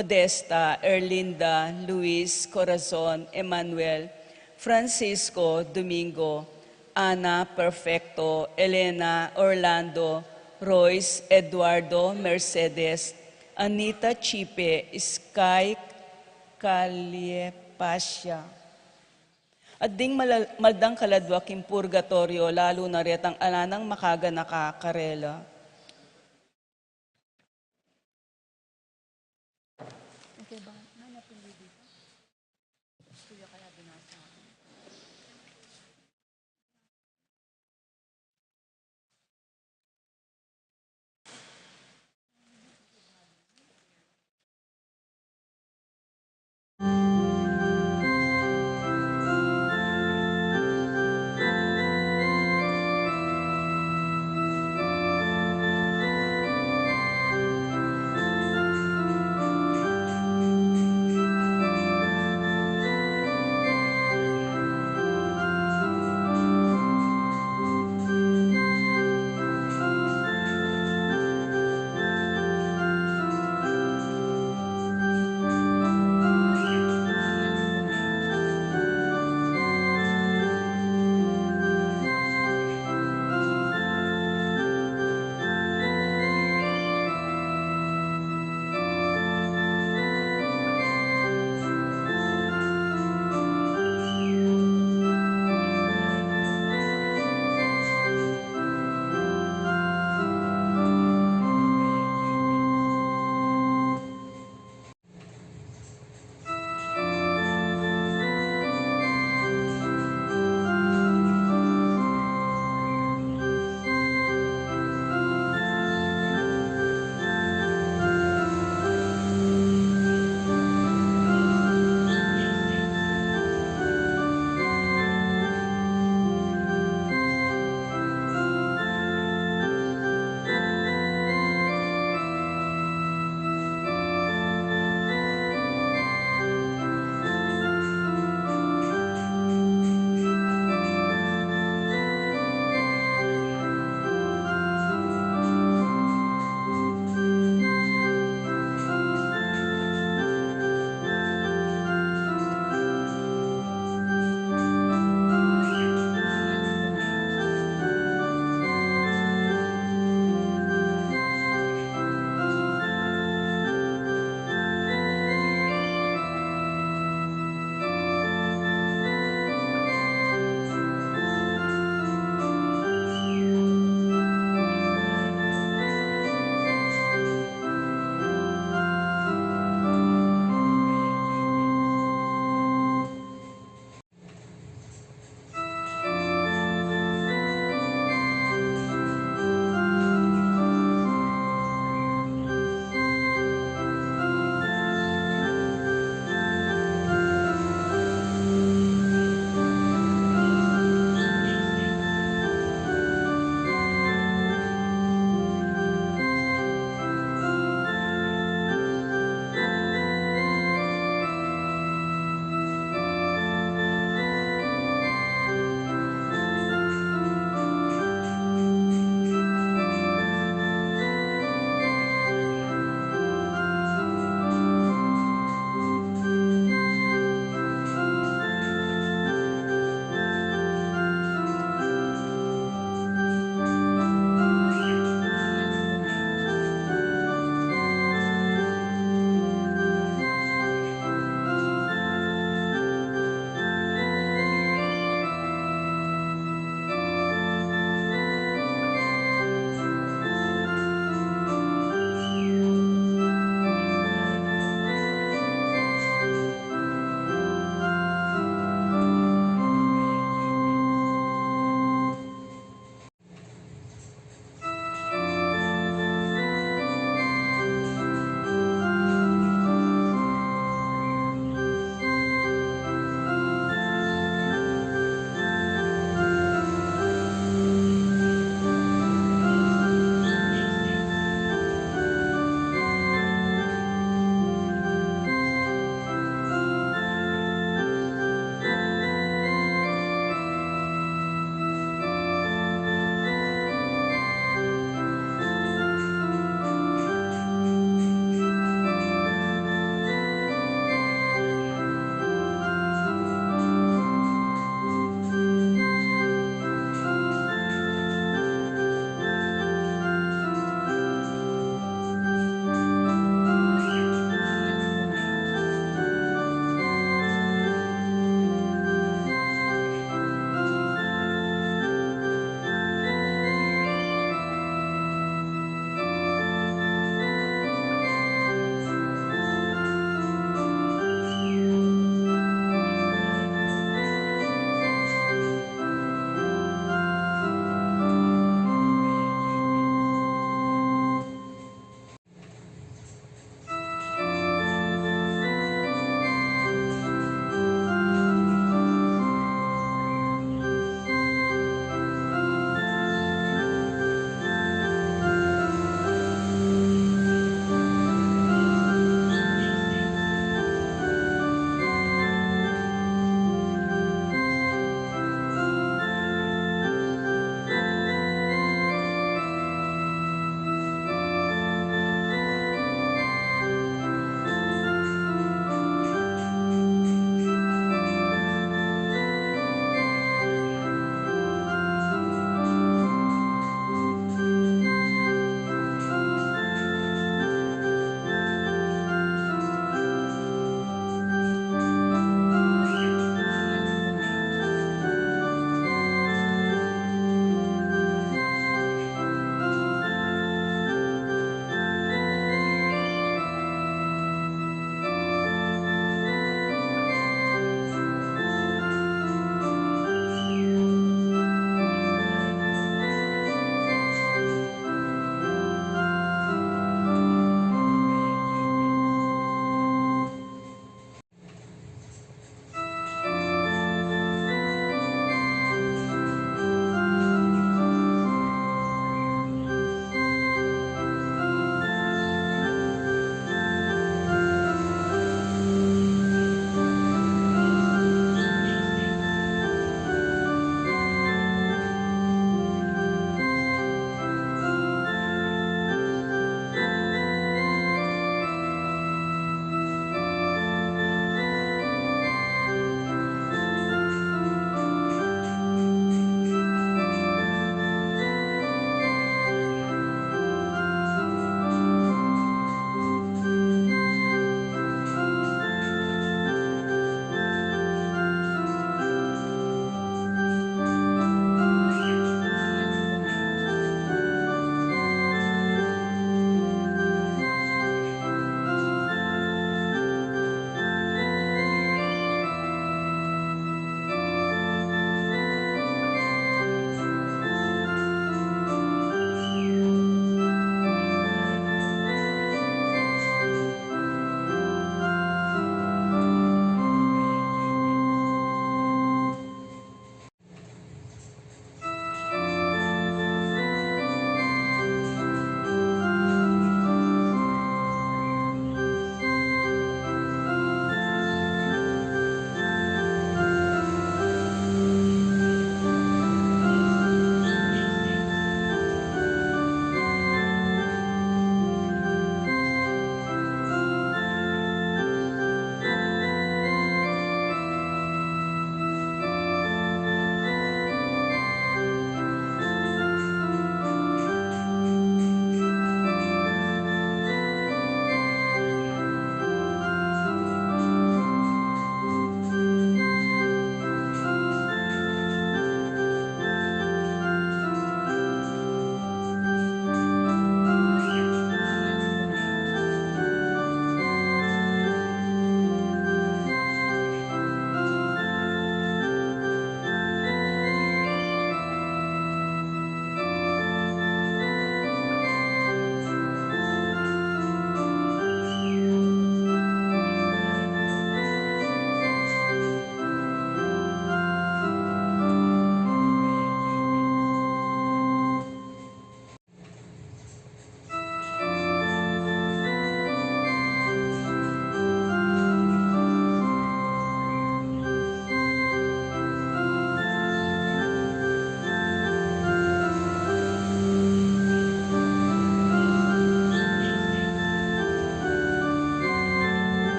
Modesta, Erlinda, Luis, Corazon, Emmanuel, Francisco, Domingo, Ana, Perfecto, Elena, Orlando, Royce, Eduardo, Mercedes, Anita Chipe, Sky Caliepasia. At ding maldang kaladwak in purgatorio, lalo na ret ang alanang makaga nakakarela.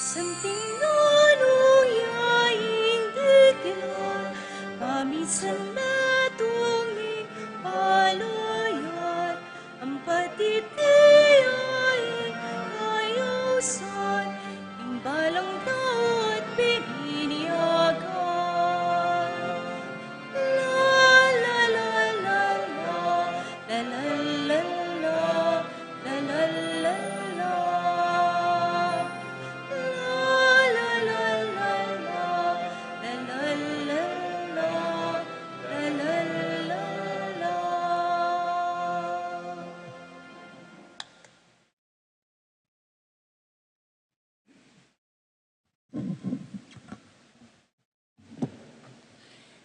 Something yaing dikla, kami sa matunging palayan, ang patitiyain ayusan, imbalang dapat pininiyagan. La la la la la, la la la la, la la la la.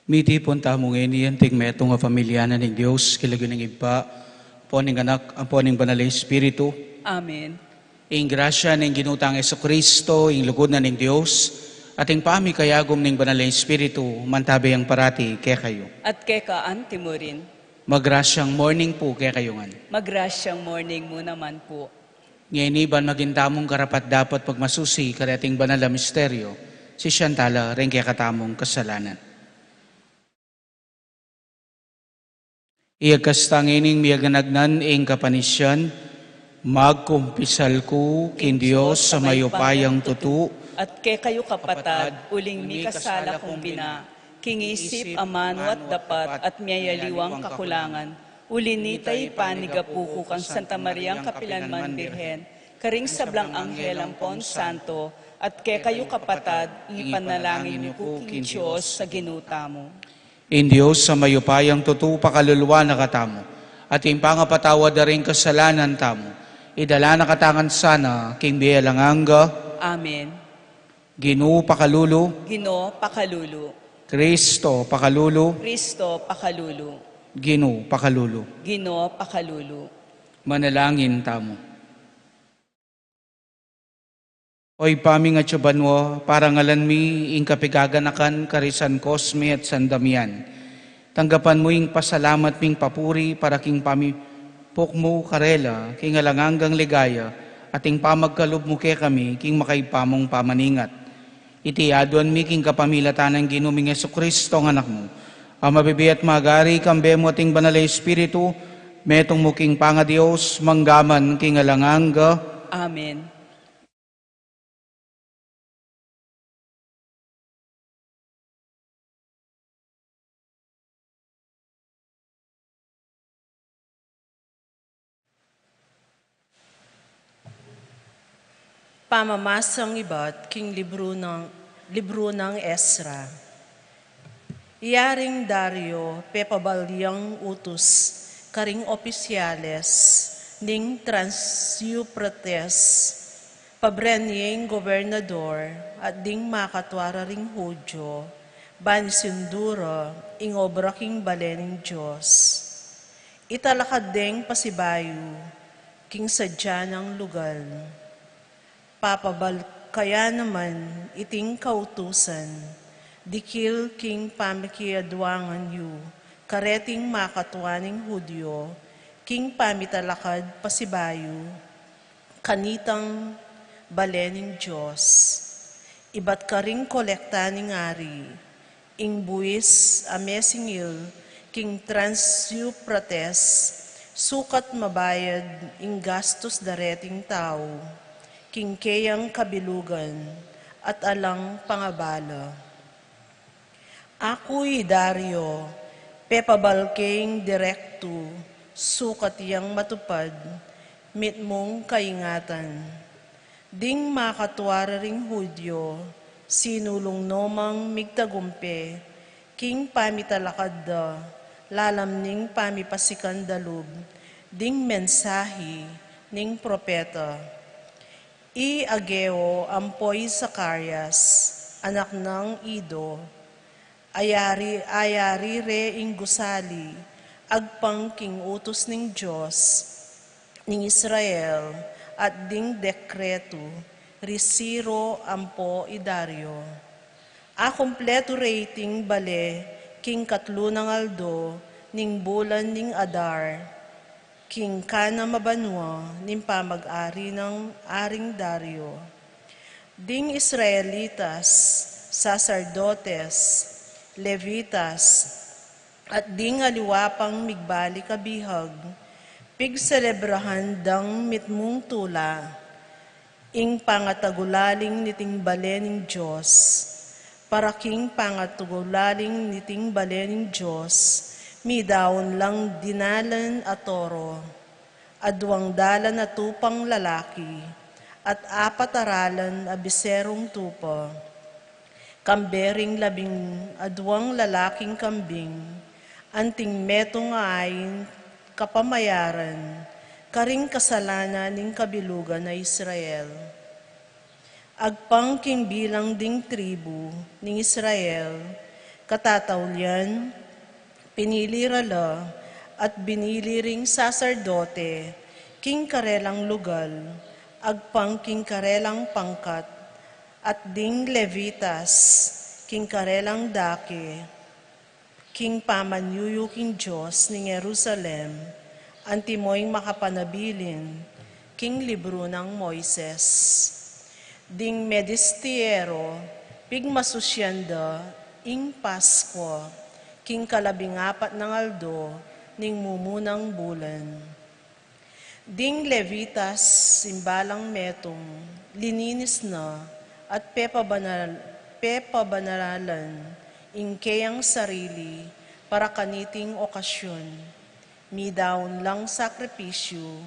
Miti punta mo ngayon ting metong nga pamilyana ng Diyos, kilagyo ng iba, po ning anak, ang po ning banal na Espiritu. Amen. Ing grasya ng ginutang Jesucristo, ing lugod na ng Diyos, at ing pami kayagom ng banal na Espiritu, mantabi ang parati kaya kayo. At kekaan timurin. Magrasyang morning po kaya kayo nga. Magrasyang morning mo naman po. Ngayon iban magintamong karapat dapat pagmasusi karating banal na misteryo, si Shantala rin kaya katamong kasalanan. Iagkastangining miyaganagnan ing kapanisyan, magkumpisal ko kin Diyos sa mayupayang tutu, at kay kayo kapatad, uling mi kasala kong bina, kingisip amanwat dapat at miyayaliwang kakulangan, ulinitay panigapuko kang Santa Mariang Kapilanman Birhen, karing sablang anghel ang Pon Santo, at kay kayo kapatad, ipanalangin niyo ko king Diyos sa ginuta mo. in Diyos sa mayupayang tutu pakaluluwa na katamo, at ing pangapatawa da rin kasalanan tamo, idala na katangan sana, king biyalanganga, Amen. Ginoo pakalulu, Ginoo pakalulu. Kristo pakalulu, Kristo pakalulu. Ginoo pakalulu. Ginoo pakalulu. Manalangin tamo. Oy pami nga tsubanwo, para ngalan mi ing kapigaganakan karisan Cosme at San Damian. Tanggapan mo ing pasalamat ming papuri para king pami pukmo karela, king alanganggang ligaya, at ing pamagkalob mo kay kami, king makaipamong pamaningat. Iti aduan mi king kapamilatan ng ginuming Jesucristo ng anak mo. Ang mabibi at magari kambe mo ating banal na Espiritu, metong mo king panga Diyos, manggaman king alanganga. Amen. Pamamasang iba't king libro ng Ezra. Iyaring Dario, pepabalyang utos, karing opisyales, ning Transyuprates, pabrenyeng gobernador, at ding makatwara ring Hudyo, banisundura, ing obra king balening Diyos. Italakad ding pasibayo, king sadya ng lugal. Papabal kaya naman iting kautusan, dikil king pamikiadwangan yu, kareting makatwaning Hudyo, king pamitalakad pasibayo, kanitang balening Diyos. Iba't karing kolekta ning ari, ing buwis amesingil, king Transyuprates, sukat mabayad ing gastos dareting tao, king kayang kabilugan, at alang pangabala. Ako'y Dario, pepabalking direkto, sukat yang matupad, mitmong kaingatan. Ding makatwara ring Hudyo, sinulong nomang migtagumpe, king pamitalakad da, lalamning pamipasikan dalub, ding mensahe, ning propeta. Ageo ampoy Zacarias, anak ng Ido, ayari re ing gusali, agpang king utos ning Diyos, ning Israel, at ding dekreto, risiro ampo Dario. Kompleto rating bale, king katlo ng aldo, ning bulan ning Adar, king kana mabanwa, ning pamag-ari ng aring Dario. Ding Israelitas, sacerdotes, Levitas, at ding aliwapang migbali kabihag, pigselebrahan dang mitmung tula, ing pangatagulaling niting balening Diyos, para king pangatagulaling niting balening Diyos, midaon lang dinalan at toro, adwang dalan na tupang lalaki, at apataralan abiserong tupa, kambering adwang lalaking kambing, anting metong ayin kapamayaran, karing kasalanan ning kabilugan na Israel. Agpangking bilang ding tribu ning Israel, katatawlyan, pinilirala, at biniliring saserdote, king karelang lugal, agpangking karelang pangkat, at ding Levitas, king karelang dake, king pamanyuyu king Diyos ning Jerusalem, antimoing makapanabilin, king libro ng Moises. Ding medistiero, pigmasusyanda, ing Pasko, king kalabing-apat ng aldo, ning mumunang bulan. Ding Levitas, simbalang metong, lininis na, at pepabanalan, ingkeyang sarili, para kaniting okasyon, midaon lang sakripisyo,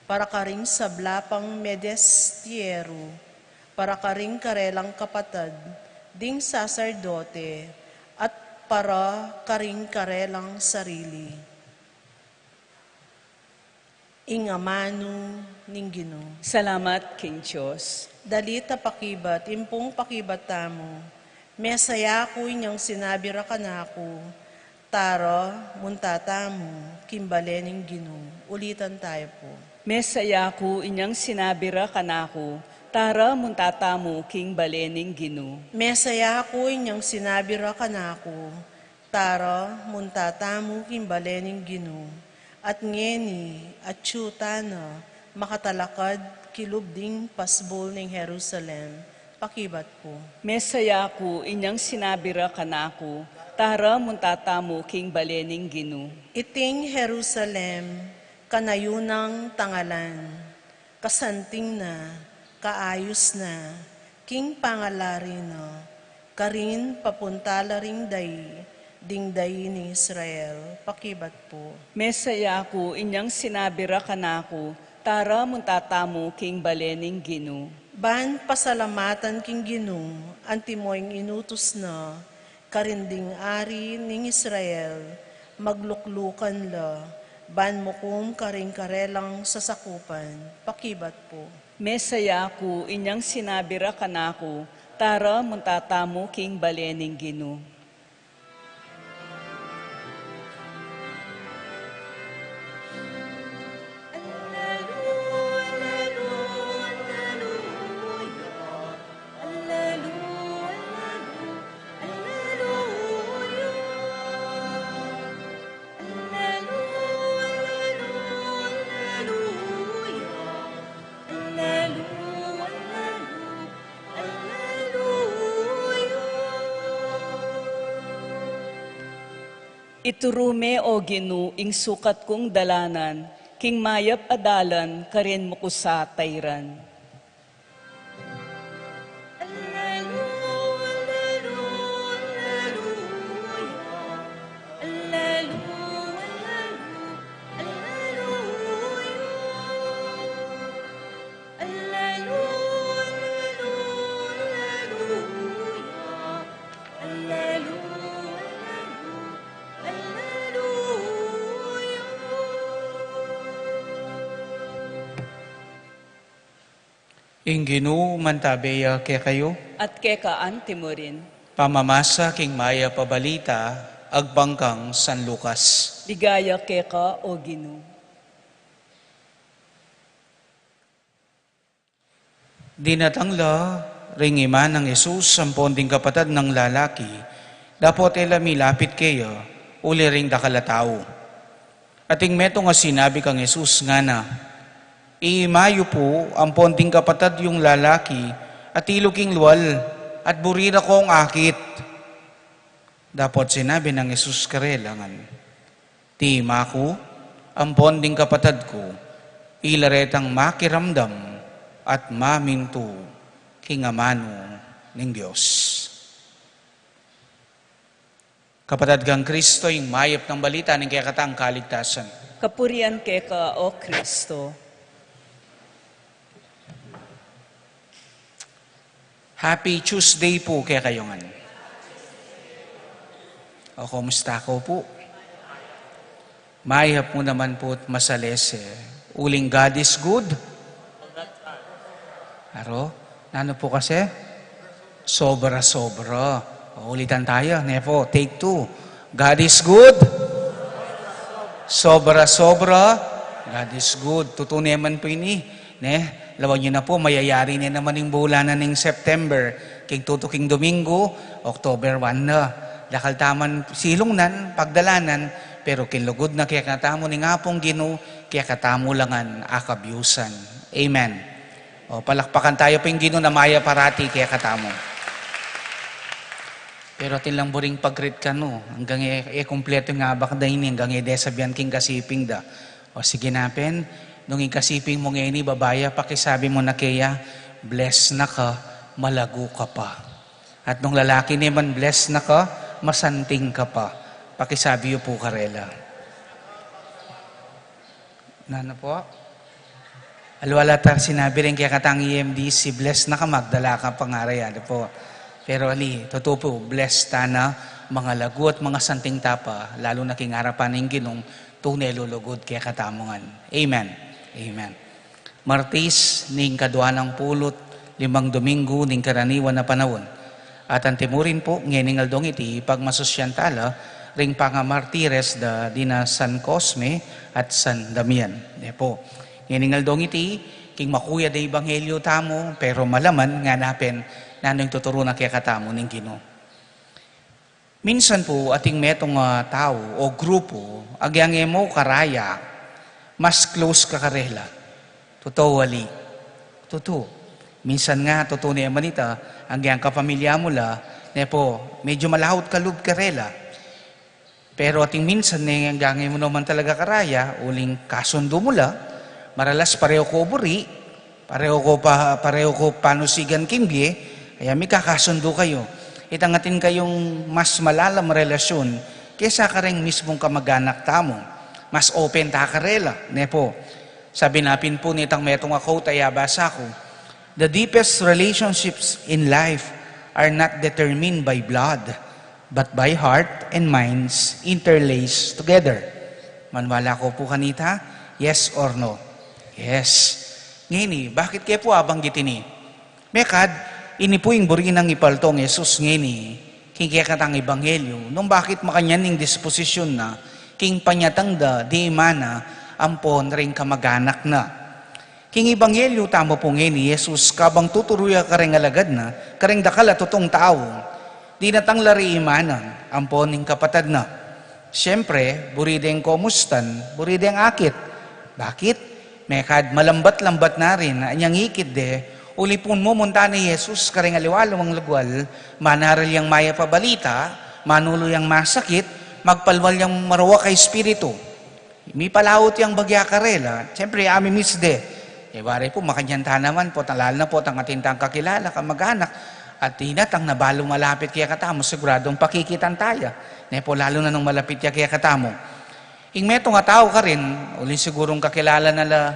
para karing sablapang medestiero, para karing karelang kapatad, ding saserdote, at para karing karelang sarili. Ingamano ning Ginoo. Salamat, King Diyos. Dalita pakibat, impong pakibat tamo, mesaya ko inyang sinabi ra kanako, tara, muntatamu, kimbalening Ginoo. Ulitan tayo po. Mesaya ko inyang sinabira kanako, tara muntatamu king balening Ginoo. Mesaya ko inyang sinabi ra kanako, tara, muntatamu, kimbalening Ginoo. At ngeni, at tiyutana, makatalakad, kilubding pasbol ng Jerusalem. Pakibat po. Mesaya ko inyang sinabira kanako, tara muntatamu king balening Ginoo. Iting Jerusalem, kanayunang tangalan, kasanting na, kaayos na, king pangalari na, karin papuntala ring day, dingday ni Israel. Pakibat po. Mesaya ko inyang sinabira kanako, tara muntatamu king balening Ginoo. Ban pasalamatan king Ginoo, antimoing inutos na, karinding ari ning Israel, magluklukan la, ban mukum karing karelang sasakupan. Pakibat po. Mesaya ko inyang sinabira kanako, tara muntatamu king balening Ginoo. Iturume o Ginoo ing sukat kong dalanan, king mayap adalan, karin mo ko sa tayran. Ing Ginoo mantabeya kay kayo, At kekaan timurin, pamamasa king maya pabalita, agbangkang San Lucas. ligaya keka o Ginoo. Dinatangla, ringiman ng Yesus ang ponding kapatad ng lalaki, dapat elami lapit kayo, uli ring dakalatao. Ating meto nga sinabi kang Yesus nga na, iimayo po ang ponding kapatad yung lalaki, at iluking luwal, at burira ko ang akit. Dapat sinabi ng Jesus karelangan, ti maku, ampon ding kapatad ko, ilaretang makiramdam at maminto kingamano ng Diyos. Kapatad kang Kristo, yung mayap ng balita ng kaya katang kaligtasan. Kapurian ka, O Kristo. Happy Tuesday po kaya kayongan. O kumusta ko po? Mayap mo naman po at masalese. Uling God is good. Aro? Ano po kasi? Sobra-sobra. Ulitan tayo. Nepo, take 2. God is good. Sobra-sobra. God is good. Tutuneman po ini. Ne? Lawan nyo na po, mayayari na naman yung bulanan ng September. King tutuking Domingo, October 1 na. Dakal taman silong nan, pagdalanan, pero kinlugod na kaya katamo ni nga pong Ginoo, kaya katamo langan akabyusan. Amen. O, palakpakan tayo po yung Ginoo na maya parati kaya katamo. Pero atin lang buring pag-read ka no, hanggang kompleto nga bak dahin, hanggang desabihan king kasiping da. O sige napen, nung ikasiping mo ngayon, babaya, pakisabi mo na kaya, bless na ka, malago ka pa. At nung lalaki naman, bless na ka, masanting ka pa. Pakisabi yo po, Karela. Nano po? Alwala ta, sinabi rin kaya katang EMD, si bless na ka, magdala ka pangaray. Ano po? Pero ali, totoo po, bless ta na mga lagu at mga santing tapa, lalo na king harapan ng Ginong, tunay lulugod kaya katamongan. Amen. Amen. Martis, ning kadwa ng pulot, 5 Domingo, ning karaniwan na panahon. At ang timurin po, ngeningal dong iti, pagmasosyantala, ring panga martires da dina San Cosme at San Damian. De po. Ngeningal dong iti, king makuya da Ebanghelyo tamo, pero malaman nga napen, nanong tuturo na kaya katamo ng Ginoo. Minsan po, ating metong tao o grupo, agyang mo karaya, mas close ka karela. Totoo, wali. Totoo. Minsan nga, totoo na yaman ita, agyang kapamilya mo la, nepo, medyo malahot kalub karela. Pero ating minsan, agyang mo naman talaga karaya, uling kasundo mo la, maralas pareho ko buri, pareho ko panusigan kimbye, kaya may kakasundo kayo. Itangatin kayong mas malalam relasyon kesa ka rin mismong kamag-anak tamo. Mas open ta karela. Nepo, sabi napin po nitang metong ako, taya basa ko, the deepest relationships in life are not determined by blood, but by heart and minds interlaced together. Manwala ko po kanita, yes or no? Yes. Ngayon bakit kayo po abanggitin ni? Mekad, ini po yung burinang ipaltong Jesus ngini, king kaya katang Ebanghelyo, nung bakit makanyan ng disposisyon na, king panyatang da, di mana, ampon ring kamag-anak na. King Ebanghelyo, tamo po ngini, Jesus, kabang tuturuya ka rin alagad na, karing dakala totong tao, di natang lari imanan, ampon ning kapatad na. Siyempre, burideng komustan, burideng akit. Bakit? Mekad, malambat-lambat na rin, anyang ikit de, ulipon mo munta ni Jesus, karing aliwalo ang lagwal, manaral yang maya pabalita, manulo yang masakit, magpalwal yang marawa kay Espiritu. May palawot yang bagya karela, siyempre amin misde. Bari po, makanyanta naman po, talal na po, tang atintang kakilala, kamag-anak, at tinatang nabalo malapit kaya katamo, siguradong pakikitan tayo. Po, lalo na nung malapit kaya katamo. Ing meto nga tao ka rin, uli sigurong kakilala nala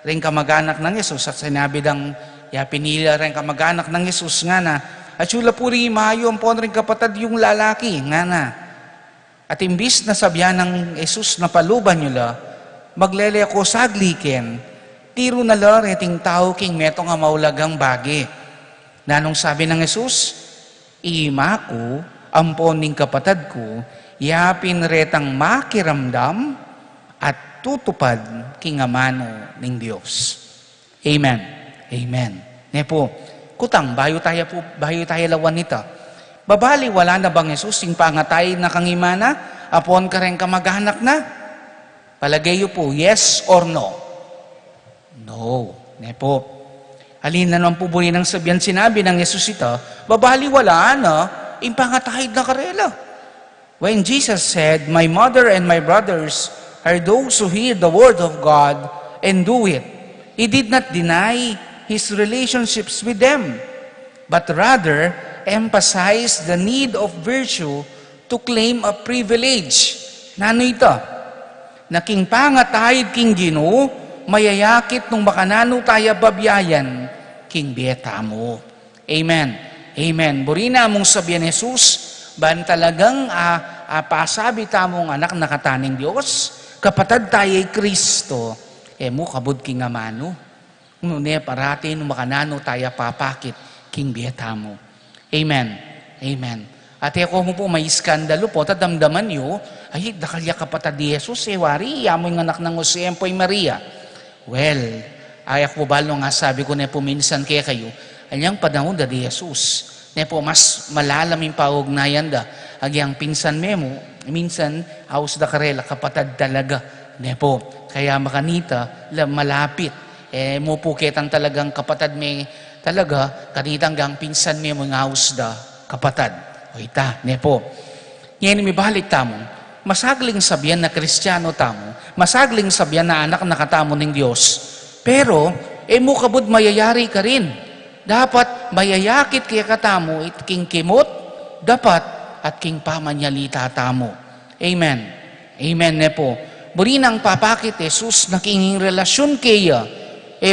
rin kamag-anak ng Jesus, at sinabi dang ya pinila rin kamag-anak ng Jesus nga na, at sula puri mayo ang pon rin kapatad yung lalaki nga na. At imbis na sabihan ng Jesus na paluban nyo la, maglele ako sagliken, tiro na la reting tao king meto nga maulagang bagi. Nanong sabi ng Jesus, ima ko, ampon ning kapatad ko, yapin retang makiramdam at tutupad king amano ng Diyos. Amen. Amen. Nepo, kutang, bayo tayo lawan nita. Babali, wala na bang Jesus, sing pangatay na kangimana, apon ka rin kamag-anak na? Palagay po, yes or no? No. Nepo, Alin na naman po buri ng sabihan sinabi ng Jesus ito, babaliwalaan na, impangatahid na karela. When Jesus said, "My mother and my brothers are those who hear the word of God and do it," He did not deny His relationships with them, but rather emphasized the need of virtue to claim a privilege. Nano ito? Na king pangatahid king Ginoo, mayayakit nung makanano tayo babyayan, king biyeta mo. Amen. Amen. Burina mong sabihan Jesus, ban talagang pasabi tamong anak na kataning Diyos, kapatad tayo'y Kristo, mo kabud king amano. Nune parati nung makanano tayo papakit, king biyeta mo. Amen. Amen. At ako mo po may iskandalo po, tadamdaman nyo, ay dakalya kapatad di Jesus, wari, yamoy ng anak ng Jose, empoy Maria. Well, ay ako balo nga sabi ko na po minsan kaya kayo, anyang panahon da di Jesus. Na po mas malalam yung paugnayan da. Agyang pinsan memo, minsan, haus da karela, kapatad talaga. Na po, kaya makanita, malapit. Mo po ketang talagang kapatad may talaga, kanitang gang pinsan memo ng haus da, kapatad. O ita, na po. Ngayon may balik tamo, masagling sabihan na Kristiyano tamo, masagling sabihan na anak na katamo ng Diyos. Pero, mo kabud mayayari ka rin. Dapat mayayakit kaya katamo it king kimot, dapat at king pamanyalita tamo. Amen. Amen ne po. Buri nang papakit Jesus na kinging relasyon kaya,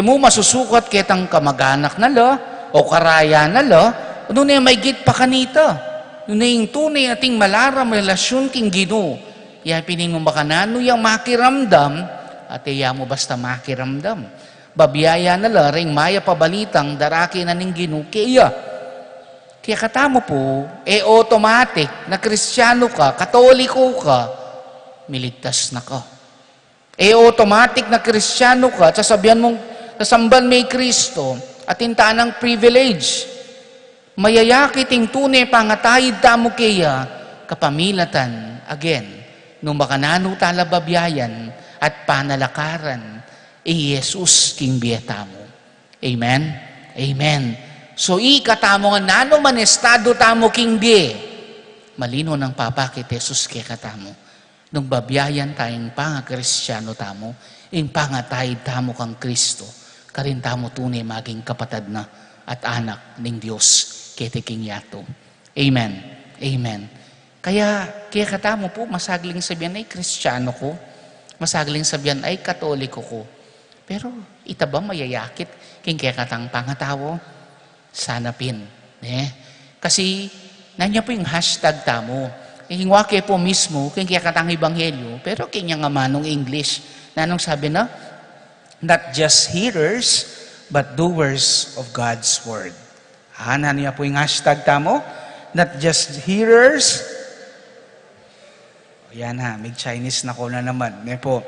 mo masusukat ketang kamag-anak na la, o karaya na la, ano na may git pa kanita. Ano na yung tunay nating malaram relasyon king Ginoo. Ya pining mo makanano yung makiramdam, at iya mo basta makiramdam. Babiyaya na la, ring maya pabalitang daraki na ning Ginoo kaya. Kaya katamo po, automatic na Kristiyano ka, Katoliko ka, miligtas na ka. Automatic na Kristiyano ka, sasabihan mong sasamban may Kristo at intaan ng privilege. Mayayakit ting tunay pangatayid tamo kaya, kapamilatan, again, nung makanano tala babiyayan at panalakaran, Jesus king biyeta mo. Amen? Amen. So, ikatamo nga nano man estado tamo king biye. Malino ng papakit Jesus kaya katamo. Nung babiyayan tayong panga-Kristyano tamo, yung pangatayid tamo kang Kristo, karin tamo tunay maging kapatad na at anak ng Diyos kete king yato. Amen. Amen. Kaya katamo po, masagling sabihan ay Kristyano ko, masagling sabihan ay Katoliko ko. Pero ita ba mayayakit king kaya katang pangatawo? Sana pin. Kasi nanya po yung hashtag tamo. Hingwake po mismo king kaya katang ebanghelyo, pero kanya nga manong English. Nanong sabi na, not just hearers, but doers of God's word. Nanya po yung hashtag tamo, not just hearers. Yan ha, may Chinese na ko na naman. Po.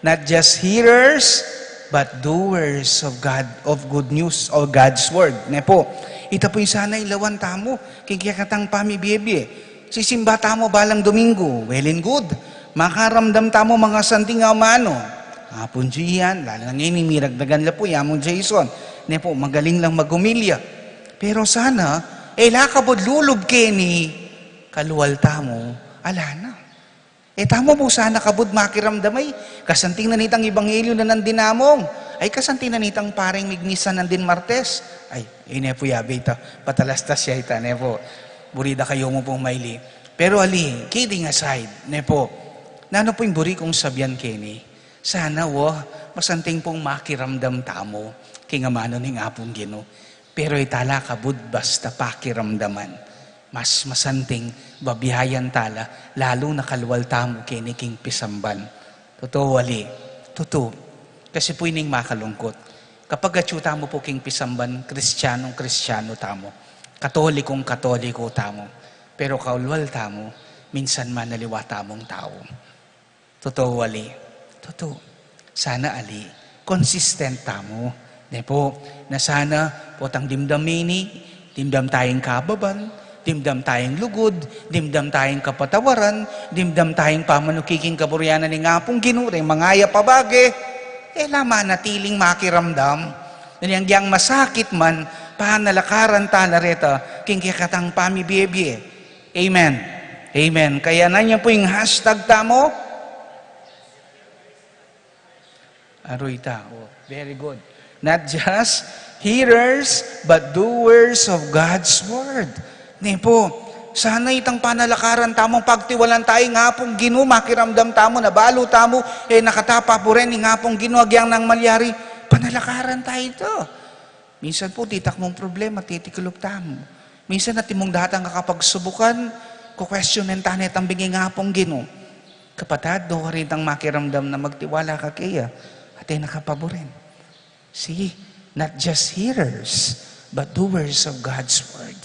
Not just hearers, but doers of God, of good news, of God's word. Po. Ito po yung sana ilawan tamo, kaya katang pamibiyebye. Sisimba tamo balang Domingo, well and good. Makaramdam tamo mga santing amano. Punjiyan, lalo na ngayon, miragdagan la po, yamong Jason. Po, magaling lang magumilya. Pero sana, lakabod lulub keni, kaluwal tamo, ala na. Tamo po sana kabud makiramdamay, kasanting na nitang ebanghelyo na nandinamong, ay kasanting na nitang paring mignisa nandin Martes. Ay, po yabe ito, patalastas siya ito, po. Burida kayo mo pong maili. Pero ali, kidding aside, po, nano po yung buri kong sabihan keni, sana masanting pong makiramdam tamo, kingamano ning apong Ginoo. Pero itala kabud basta pakiramdaman. Mas masanting babihayan tala, lalo na kalwal tamo kiniking pisamban. Totoo, wali. Totoo. Kasi po ining makalungkot. Kapag atsyuta mo po king pisamban, Kristiyano tamo. Katoliko tamo. Pero kalwal tamo, minsan manaliwa tamong tao. Totoo, wali. Totoo. Sana ali, consistent tamo. Po, na sana potang dimdamini, dimdam tayong kababan, dimdam tayong lugod, dimdam tayong kapatawaran, dimdam tayong pamanukiking kaburyanan ni ngapong Ginoo, mangaya pabage, laman natiling makiramdam. Nangyang masakit man, panalakaran talareta, king kikatang pamibiyebye. Amen. Amen. Kaya na niya po yung hashtag tamo. Aruita. Oh, very good. Not just hearers, but doers of God's word. Ni po, sana itang panalakaran tamong pagtiwalan tayo nga pong Ginoo, makiramdam tamo, nabalo tamo, nakatapa po rin, nga pong Ginoo, agyang nang malyari, panalakaran tayo ito. Minsan po, titak mong problema, titikulog tamo. Minsan natimong datang kakapagsubukan, kukwestiyonin tanet ang bigay nga pong Ginoo. Kapatid, do rin ang makiramdam na magtiwala ka kaya, at ay nakapaborin. See, not just hearers, but doers of God's word.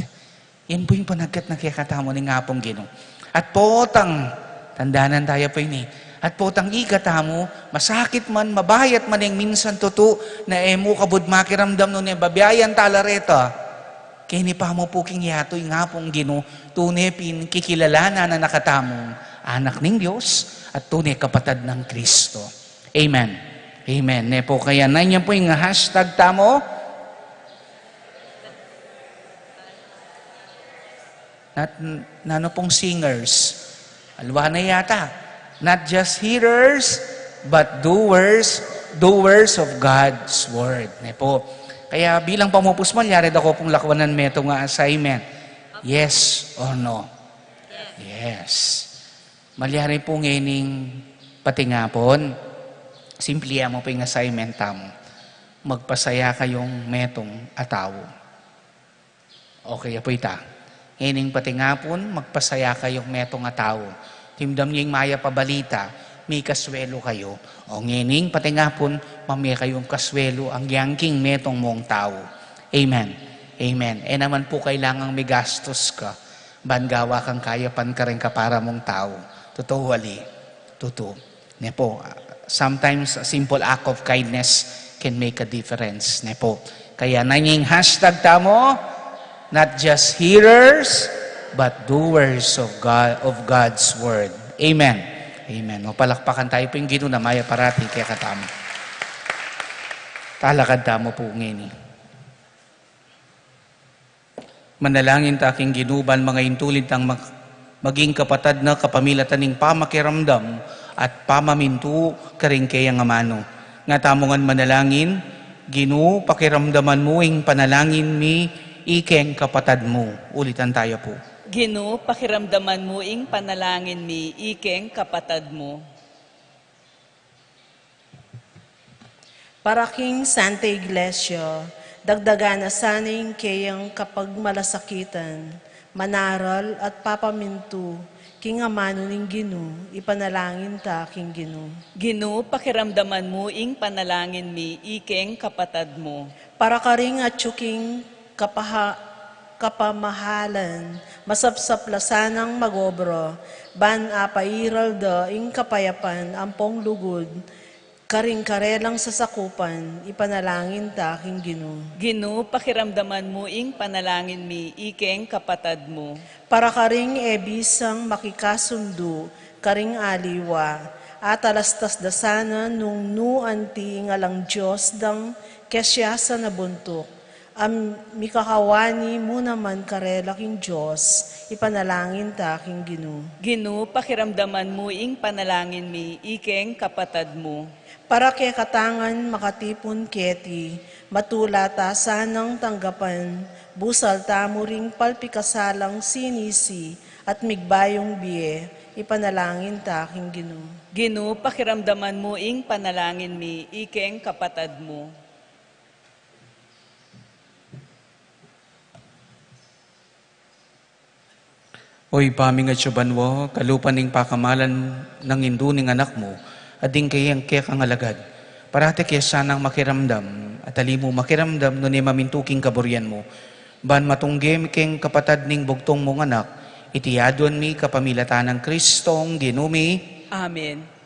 Yan po yung panagkat na kikatamo ni nga pong Ginoo. At potang, tandanan tayo po ini, at potang ikatamo, masakit man, mabayat man yung minsan tuto, na emo kabud makiramdam nun yung babiyayan talareta, kaya ni pa mo po king yato yung nga pong Ginoo, tunay kikilala na nakatamong anak ng Diyos, at tunay kapatid ng Kristo. Amen. Amen. Ne po, kaya na niya po yung hashtag tamo, nano pong singers. Alwa na yata. Not just hearers, but doers of God's word. Ne po. Kaya bilang pamupus malyari ako pong lakwanan meto nga assignment. Yes or no? Yes. Malyari po ngayon patingapon. Simple mo po yung assignment tamo. Magpasaya kayong metong atawo. Okay po ita. Ngayon patingapon, magpasaya kayong metong atawo. Timdam niyo yung maya pabalita, may kaswelo kayo. O ngayon patingapon, mamaya kayong kaswelo ang yangking metong mong tao. Amen. Amen. Naman po kailangang may gastos ka. Bangawa kang kayapan ka rin ka para mong tao. Totoo wali. Totoo. Po, sometimes a simple act of kindness can make a difference. Po. Kaya nanying hashtag tamo, not just hearers, but doers of God's word. Amen. Amen. O palakpakan tayo po yung Ginoo na maya parati kaya katamo. Talakad tamo po ngayon. Manalangin ta aking ginuban mga intulid tang maging kapatad na kapamilatan ng pamakiramdam at pamamintu karing kayang amano. Nga tamongan manalangin, Ginoo pakiramdaman mo ing panalangin mi ikeng kapatad mo. Ulitan tayo po. Ginoo, pakiramdaman mo ing panalangin mi, ikeng kapatad mo. Para King Santa Iglesia, dagdagan na saning kayang kapag malasakitan, manaral at papamintu, king amano ning Ginoo, ipanalangin ta king Ginoo. Ginoo, pakiramdaman mo ing panalangin mi, ikeng kapatad mo. Para karing at yuking kapamahalan, masapsaplasanang magobro, ban apairal da ing kapayapan, ampong lugod, karing karelang sasakupan, ipanalangin ta king Ginoo. Ginoo, pakiramdaman mo ing panalangin mi, ikeng kapatad mo. Para karing ebisang makikasundo, karing aliwa, at alastas dasana nung nuanti ngalang Diyos dang kesyasa na buntok. Mikakawani mo naman karelaking Diyos, ipanalangin ta king Ginoo. Ginoo, pakiramdaman mo ing panalangin mi, ikeng kapatad mo. Para kay katangan makatipon keti, matulata sanang tanggapan, busal tamo ring palpikasalang sinisi at migbayong biye, ipanalangin ta king Ginoo. Ginoo, pakiramdaman mo ing panalangin mi, ikeng kapatad mo. Oy, paming at syubanwo, kalupan ning pakamalan ng induning anak mo, ading kayang kaya kang alagad. Parate kaya sanang makiramdam, at alimo makiramdam no ni mamintuking kaburyan mo. Ban matunggem keng kapatad ning bugtong mong anak, itiyadon mi kapamilatan ng Kristong ginumi. Amen.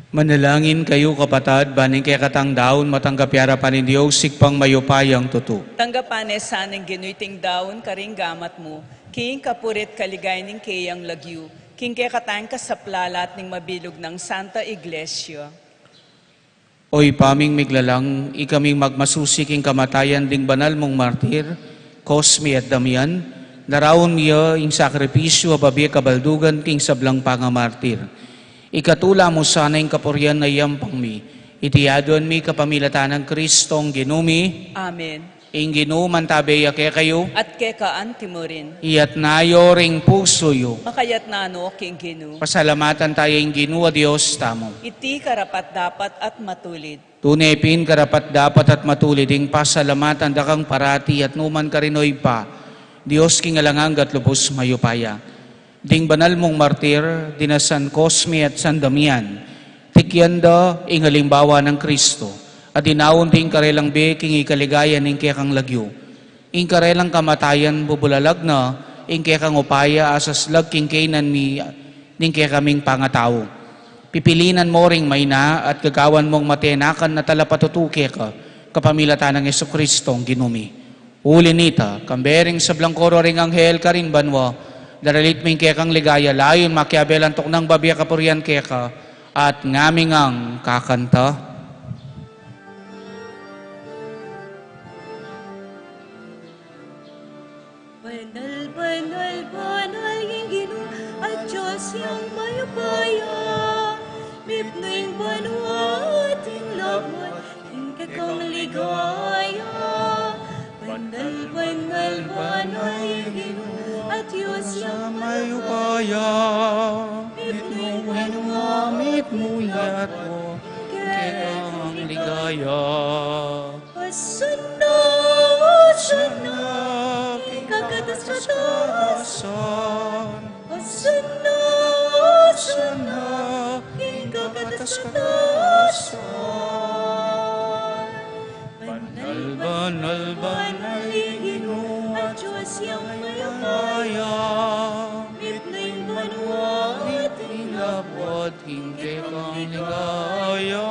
Manalangin kayo kapatad, baning kay katang daon, matanggap yara pa ni Diyos, sikpang mayupayang tutu. Tanggapan sanang ginuiting daon karing gamat mo, king kapurit kaligay ning kayang lagyu, king kay katang kasaplalat ning mabilog ng Santa Iglesia. Oy paming miglalang, ikaming magmasusiking kamatayan ding banal mong martir, Cosme at Damian, narawon miya ing sakripisyo ababi kabaldugan king sablang pangamartir. Ikatula mo sana ing kapuryan na yampang mi, itiyadon mi kapamilatan ng Kristong ginumi, Amen. ing ginuman tabeya kaya kayo, At kay kaan timurin, iyat nayo ring puso yo. makayat nano king ginu, Pasalamatan tayo ing ginuwa Diyos tamo. iti karapat dapat at matulid. Tunepin karapat dapat at matulid ing pasalamatan dakang parati at numan karinoy pa. Diyos kingalangang gat lubos mayupaya. Ding banal mong martir, dinasan Cosme at San Damian, tikyanda ing halimbawa ng Kristo, at dinawon ding karelang beking ikaligayan ing kekang lagyo. Ing karelang kamatayan bubulalag na, ing kekang upaya asas lag king kainan mi, ning kekaming pangatao. Pipilinan mo ring mayna at gagawan mong matenakan na talapatutuke ka, kapamilatan ng Yesu Kristong ginumi. Uli nita, kambering sa blangkoro ring anghel karin banwa, daralit ming kekang ligaya, layon makiabelan tok ng babya kapuryan keka, at ngaming ang kakanta. Banal, banal, banal, yung Ginoo at Diyos yung mayupaya. Mipnoing banwa ating laban, yung kakang ligaya. Banal, banal, banal, yung Ginoo at Diyos yung mayupaya. Mipnoing banwa Muyat mo, kekang ligaya. Asana, asana, kagatas sa taasan. Asana, asana, kagatas sa taasan. Banal, banal, banal, Ginoo at Diyos yung mayamaya. Mipnoing banwa ating labot, hindi kang ligaya.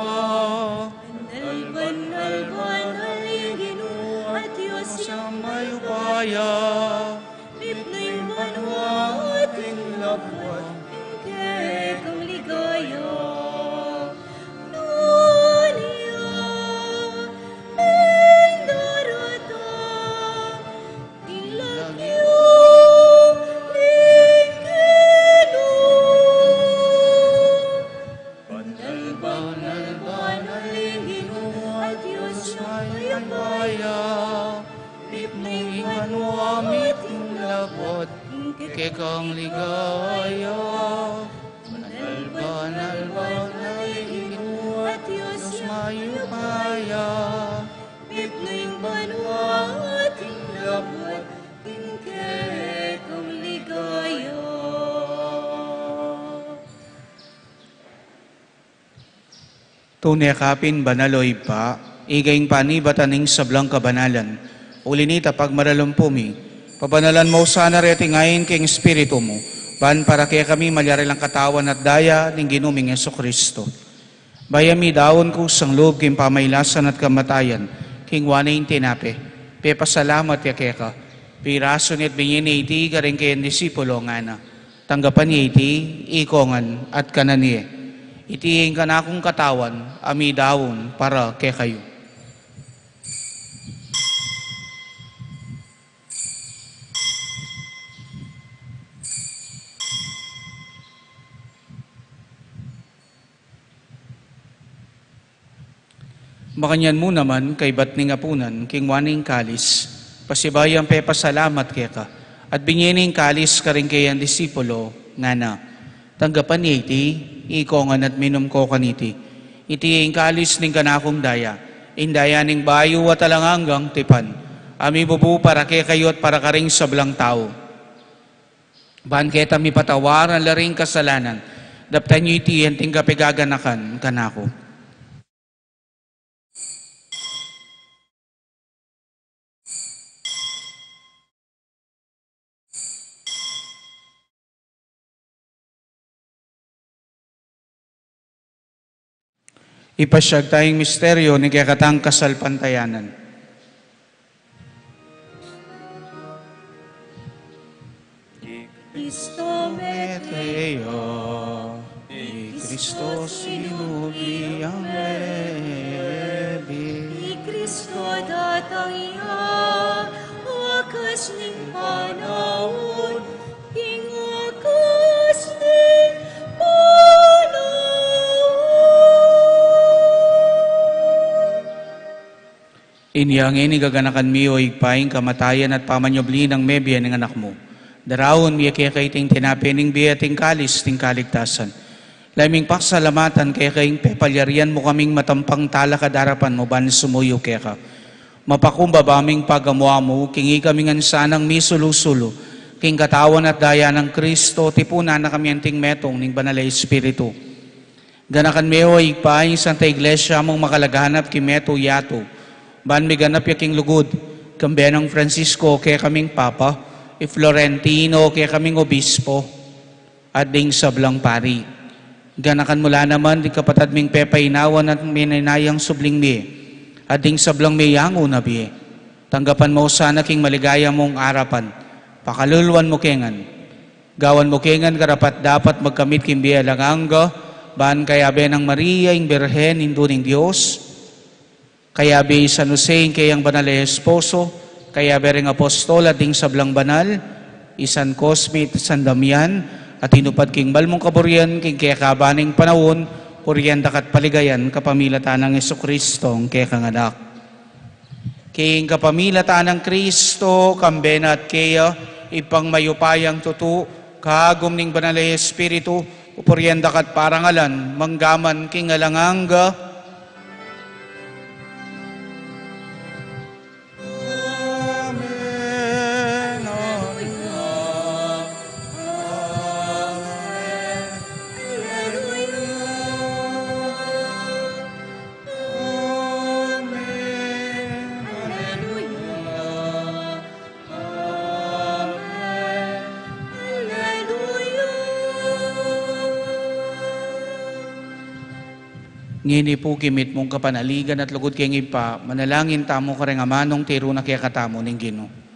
banal, banal, banal, Ginoo at Diyos yung Mayupaya, Mipnoing banwa ating labot, kay kang ligaya. Nunia, mendarata, ilagyo, lingkino. Banal, banal, banal, Ginoo at Diyos yung mayapaya. Mipnoing manuamit ng labot, kekang ligaya. Banal, banal, banal, Ginoo at Diyos mayupaya. Mipnoing banwa ating labot, kay kang ligaya. Tunekapin banaloy pa, igaing panibataning sablang kabanalan. Ulinita pagmaralampumi, pabanalan mo sana reti ngayon king Espiritu mo, ban para kaya kami malyari lang katawan at daya ng ginuming Yeso Kristo. Bayami daon ko sang loob king pamaylasan at kamatayan, king wanayin tinape, pepasalamat ya keka, piraso nit binyin iti garing kayan disipulo nga na, tanggapan niya iti, ikongan at kananiye. Itiing ka na akong katawan, ami dawon para kay kayo. Makanyan mo naman kay batning apunan, king waning kalis, pasibayang pepasalamat kay ka, at binyining kalis ka rin kayan disipulo, nga na, tanggapan niya iti, ikongan at minum ko kaniti. Iti ang kalis ning kanakong daya, indaya ning bayo at alangang tipan. Ami bubu para kay kayo at para karing sablang tao. Ban keta mi patawaran laring kasalanan, daptan nyo iti ang ting kapigaganakan kanako. Ipasyag tayong misteryo ni kakatang kasalpantayanan. Cristo Meteo, di Cristo sinubi ang lebi. Di Cristo datangya, wakas ning panahon, wakas ning panahon. Inyang inigaganakan mi o igpaing kamatayan at pamanyobli ng mebiya ng anak mo. Darawon miya kaya kaiting tinapining biya ting kalis ting kaligtasan. Laming paksalamatan kaya kayong pepalyarian mo kaming matampang talakadarapan mo ban sumuyo kaya ka. Mapakumbabaming pagamuha mo, kingi kaming ansanang misulusulo, king katawan at daya ng Kristo, tipuna na kami anting metong ning banalay Espiritu. Ganakan meo igpaing Santa Iglesia mong makalaghanap ki meto yato, ban may ganap yaking lugod, kambenang Francisco kaya kaming Papa, Florentino kaya kaming obispo at ding sablang pari. Ganakan mula naman di kapatad ming pepainawan at minanayang subling mi at ding sablang miyango na bi. Tanggapan mo sana king maligaya mong arapan. Pakaluluan mo kengan. Gawan mo kengan karapat dapat magkamit king biya langanga ban kaya be ng Maria ing Birhen indo ning Diyos. Kaya be San Jose kayang banal na esposo. Kaya bereng apostol at ding sablang banal, isan Cosme at San Damian, at inupad king balmong kaburian, king kaya kabaning panahon, puriyan dakat paligayan, kapamilatan ng Jesucristo, ang kaya kanganak. King kapamilatan ng Kristo, kambena at kaya, ipang mayupayang tutu, kagum ning banal na Espiritu, puriyan dakat parangalan, manggaman king alanganga, ngini po kimit mong kapanaligan at lugod keng ipa, manalangin tamo kareng amanong tiro na kaya katamo ning Ginoo.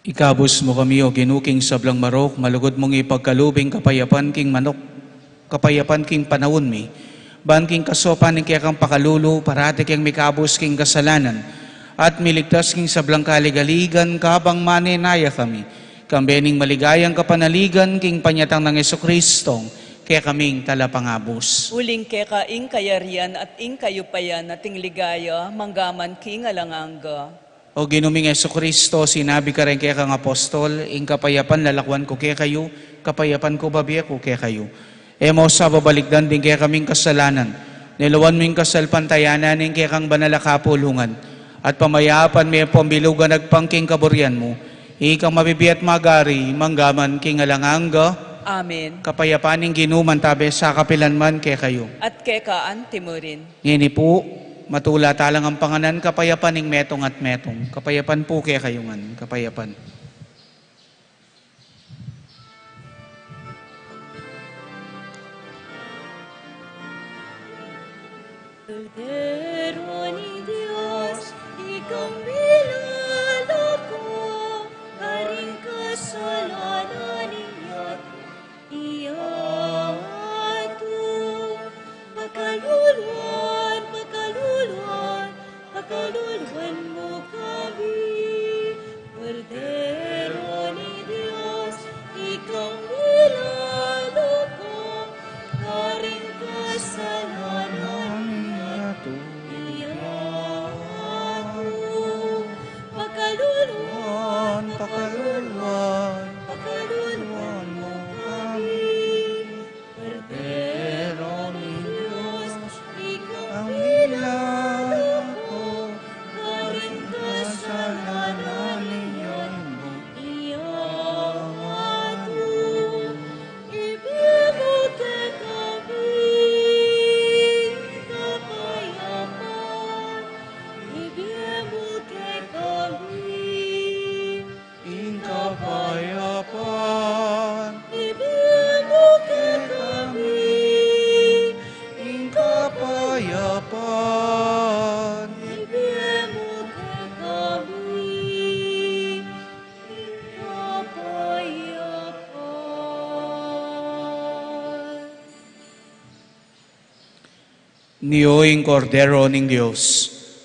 Ikabos mo kami o ginuking sablang marok, malugod mong ipagkalubing kapayapan king manok, kapayapan king panahon mi, ban king kasopan ng kaya kang pakalulu, parati kang mikabos king kasalanan, at miligtas king sablang kaligaligan, kabang maninaya kami, kambening maligayang kapanaligan king panyatang ng Jesucristo, kaya kaming talapangabos. Uling keka ing kayarian at ing kayupayan na tingligaya, manggaman king alanganga. O ginuming Kristo, sinabi ka rin kaya kang apostol, ing kapayapan lalakwan ko kaya kayo, kapayapan ko babiya ko kaya kayo. Emo sa babalikdan din kaya kaming kasalanan, nilawan mo yung kasalpantayanan ing kaya kang banalakapulungan, at pamayapan may pambilugan nagpangking kaburyan mo, ikang mabibiyat magari, manggaman king alanganga, Amen. kapayapaan ing ginuman tabi sa kapilanman kaya kayo. At kekaan timurin. Ngini po, matula talang ang panganan, kapayapan ing metong at metong. Kapayapan po kaya kayo man, kapayapan. Cordero ni Dios, ikaw milala ko, haring kasalanan ninya't iyato. Pakaluluan, pakaluluan, pakaluluan mo kami. Cordero ni Dios, ikaw milala ko, haring kasalanan pakaluluan, pakaluluan, pakaluluan mo kami. Cordero ni Diyos, ikaw ang milagro ko, haring kasalanan ninyo'y iyato. Ibibigay kami kapayapaan, ibibigay kami Ing kapayapan, ibibigay kami ing kapayapan. ibibigay kami kapayapaan. Niyo'y kordero ning Diyos,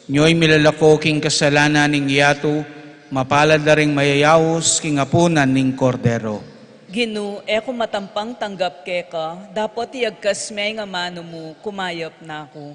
niyo'y milalako king kasalanan ning yato, mapalad na ring mayayawos king apunan ning kordero. Ginu, eko matampang tanggap keka, dapat iagkas may nga mano mo, kumayap na ako.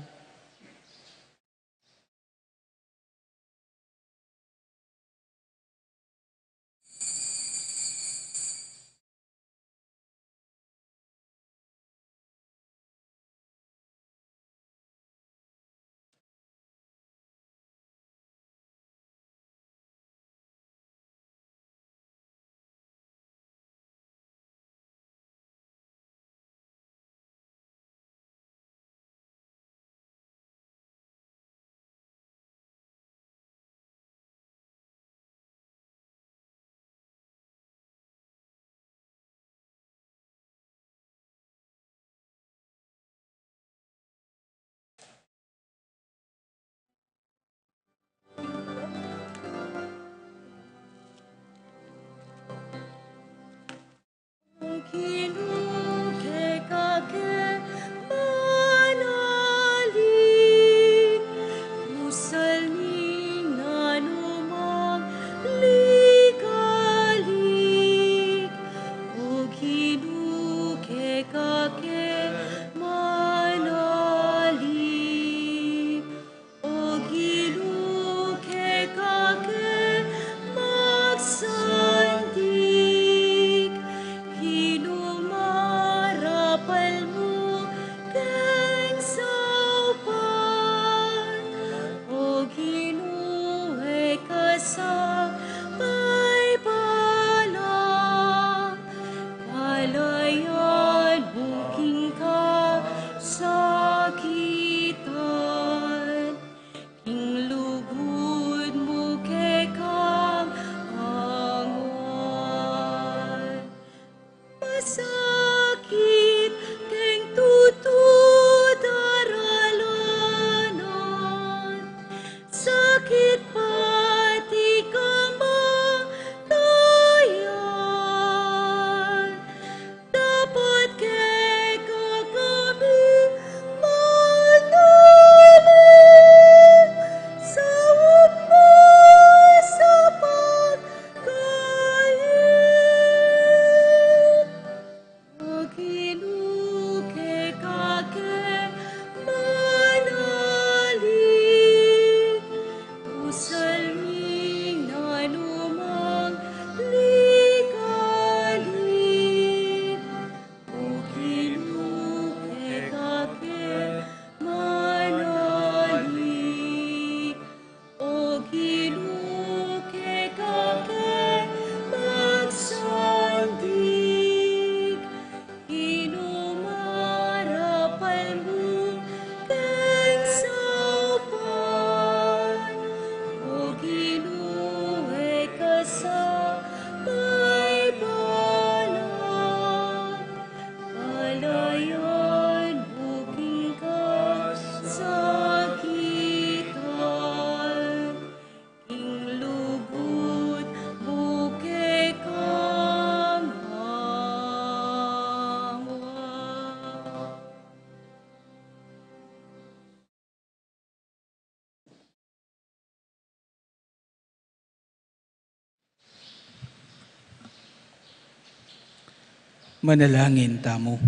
Manalangin tamo.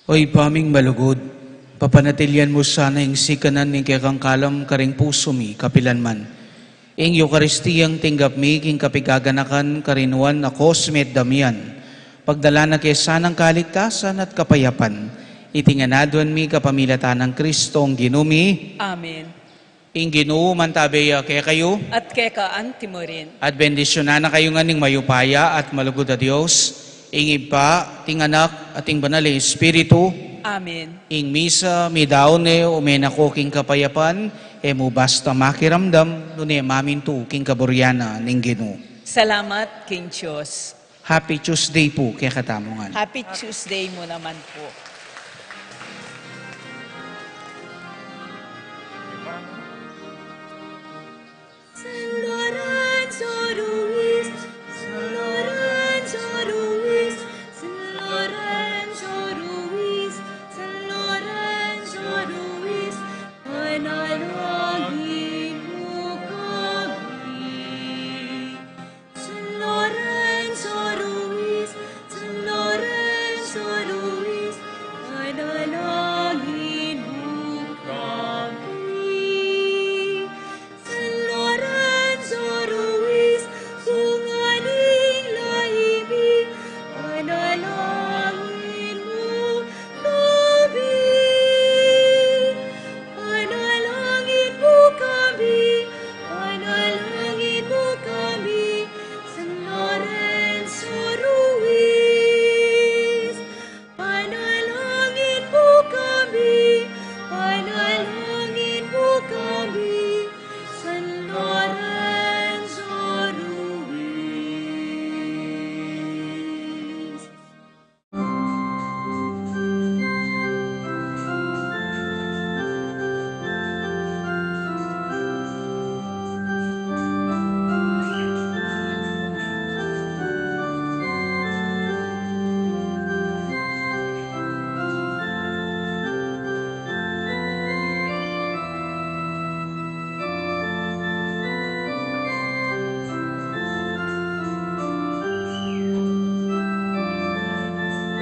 Oy paming malugod, papanatilyan mo sana yung sikanan ni kakangkalam karing puso mi, kapilan man. Ing Eukaristiyang tinggap mi, king kapigaganakan karinuan na kosmet damian. Pagdala na kay sanang kaligtasan at kapayapan. Itinganaduan mi kapamilatan ng Kristong ginumi. Amen. Ing Ginoo mantabeya kay kayo. At kekaan timorin. At bendisyonan na kayo nga ning mayupaya at malugod a Diyos. Ing Iba, ting Anak, at ing Banal nga Espiritu. Amen. Ing misa, mi daone, umenako king kapayapan, mo basta makiramdam, nune mamin tu king kaburyana ning Ginoo. Salamat, King Diyos. Happy Tuesday po kay katamongan. Happy Tuesday mo naman po.